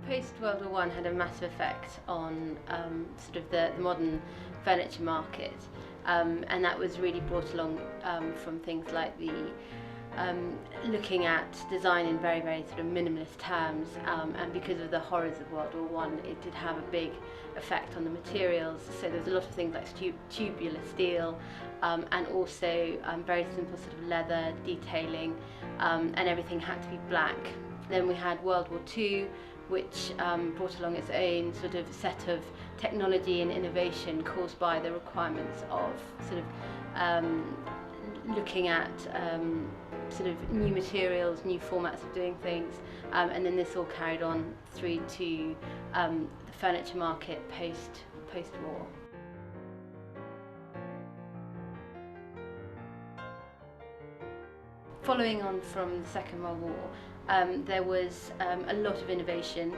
Post-World War I had a massive effect on sort of the modern furniture market, and that was really brought along from things like the looking at design in very, very sort of minimalist terms, and because of the horrors of World War I, it did have a big effect on the materials. So there was a lot of things like tubular steel, and also very simple sort of leather detailing, and everything had to be black. Then we had World War II, which brought along its own sort of set of technology and innovation caused by the requirements of sort of looking at sort of new materials, new formats of doing things, and then this all carried on through to the furniture market post-war. Following on from the Second World War, there was a lot of innovation,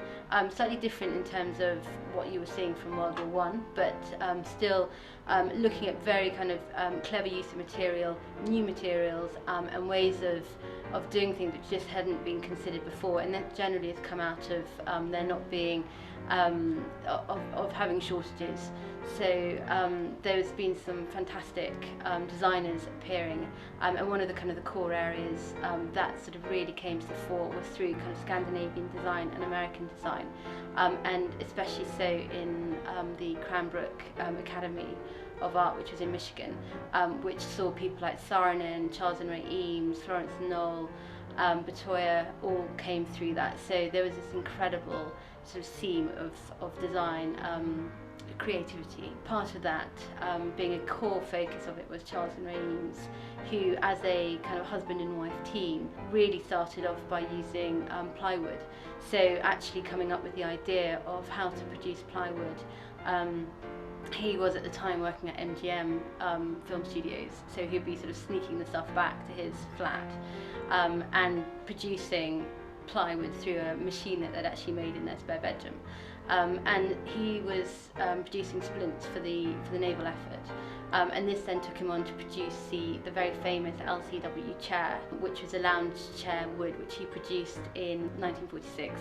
slightly different in terms of what you were seeing from World War I, but still looking at very kind of clever use of material, new materials, and ways of doing things which just hadn't been considered before, and that generally has come out of there not being of having shortages. So there's been some fantastic designers appearing, and one of the kind of the core areas that sort of really came to the fore was through kind of Scandinavian design and American design, and especially so in the Cranbrook Academy of Art, which was in Michigan, which saw people like Saarinen, Charles Ray Eames, Florence, Knoll, Bertoia all came through that. So there was this incredible sort of seam of design, creativity. Part of that, being a core focus of it, was Charles Ray Eames, who as a kind of husband and wife team really started off by using plywood. So actually coming up with the idea of how to produce plywood. He was at the time working at MGM film studios, so he'd be sort of sneaking the stuff back to his flat and producing plywood through a machine that they'd actually made in their spare bedroom. And he was producing splints for the naval effort, and this then took him on to produce the very famous LCW chair, which was a lounge chair wood, which he produced in 1946,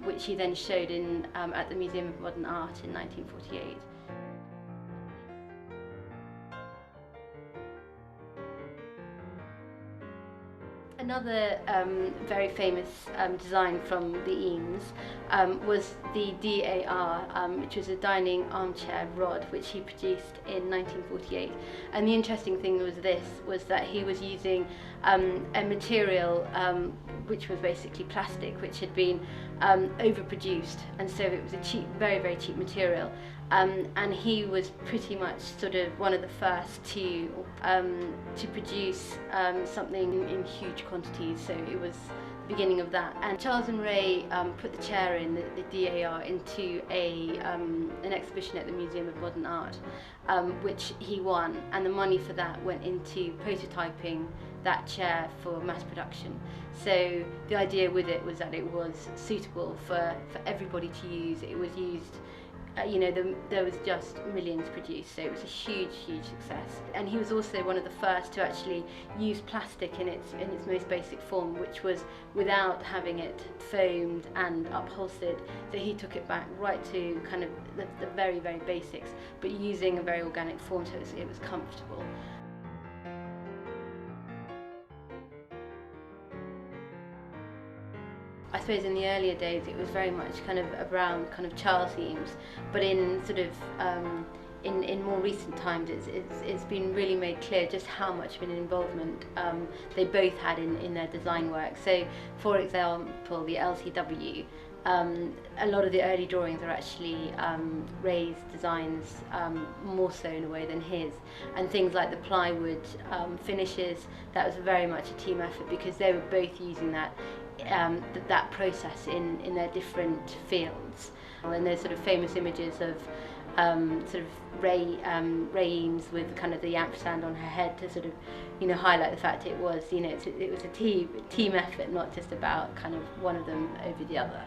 which he then showed in at the Museum of Modern Art in 1948. Another very famous design from the Eames was the DAR, which was a dining armchair rod, which he produced in 1948. And the interesting thing was that he was using a material which was basically plastic, which had been overproduced, and so it was a cheap, very, very cheap material. And he was pretty much sort of one of the first to produce something in huge quantities, so it was the beginning of that. And Charles and Ray put the chair in, the DAR, into an exhibition at the Museum of Modern Art, which he won, and the money for that went into prototyping that chair for mass production. So the idea with it was that it was suitable for everybody to use. It was used, there was just millions produced, so it was a huge, huge success. And he was also one of the first to actually use plastic in its most basic form, which was without having it foamed and upholstered. So he took it back right to kind of the very, very basics, but using a very organic form, so it was comfortable. I suppose in the earlier days it was very much kind of around kind of Charles Eames, but in sort of in more recent times it's been really made clear just how much of an involvement they both had in their design work. So for example, the LCW, a lot of the early drawings are actually Ray's designs, more so in a way than his, and things like the plywood finishes, that was very much a team effort, because they were both using that process in their different fields. And there's sort of famous images of sort of Ray Eames with kind of the ampersand on her head to sort of highlight the fact it was a team effort, not just about kind of one of them over the other.